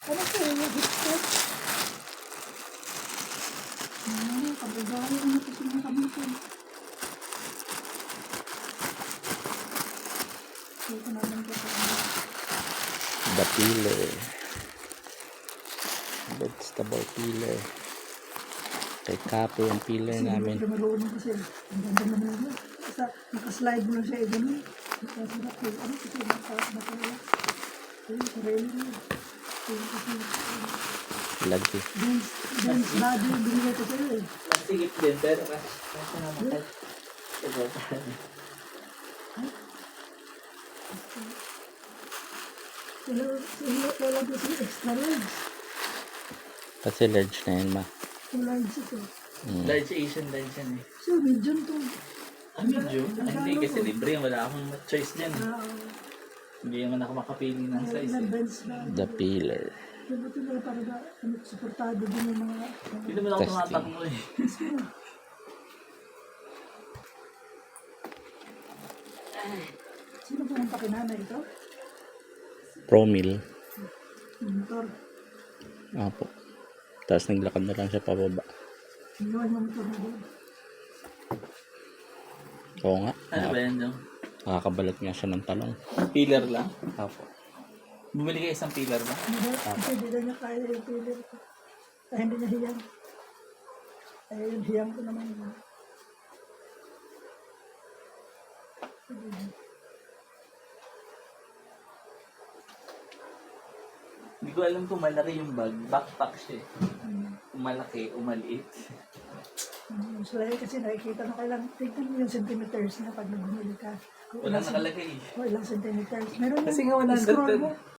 Ano po yung hipster? Kabagay ano po sa mga kamitin. Ito naman po sa mga. The peeler. Vegetable peeler. Kay Kapo yung peeler namin. Kasi marunong kasi. Ang ganda naman yun. Basta nakaslide mo lang siya ganun. Nakasarap yun. Ano kasi nakawala. Ayun, sarili mo. Ayun kasi. Lagi. Dance body, binigay ko sa'yo eh. Masigit din, pero kasi naman Wala ko sa'yo extra large. Kasi large na yun, ma. Large ito. large Asian large yan eh. So, medium to. Medyo? Hindi kasi libre. Wala akong choice dyan. Hindi naman ako makapili ng size. Ilang bench ba? The peeler. Buti na para ba, supportado din yung mga... Hindi naman ako Testing. tumatakbo eh. Sino po ang pakinana ito? Promil. Motor. Apo. Tapos naglakad na lang siya pababa. Iwan mo motor na doon. Oo nga. Ano ba yan dyan? Nakakabalat nga siya ng talong. Pillar lang? Apo. Bumili kayo isang pillar ba? Kasi hindi na niya kaya yung pilir ko. Kaya hindi niya hiyang. Kaya yung hiyang ko naman yun. Hindi ko alam kung malaki yung bag. Backpack siya eh. Kung malaki o maliit. So, kasi nakikita na kailang, tignan mo yung centimeters na pag nabumili ka. Kung Wala ilang nakalagay eh. O ilang centimeters. Meron Kasi yung nga 100 scroll per- mo.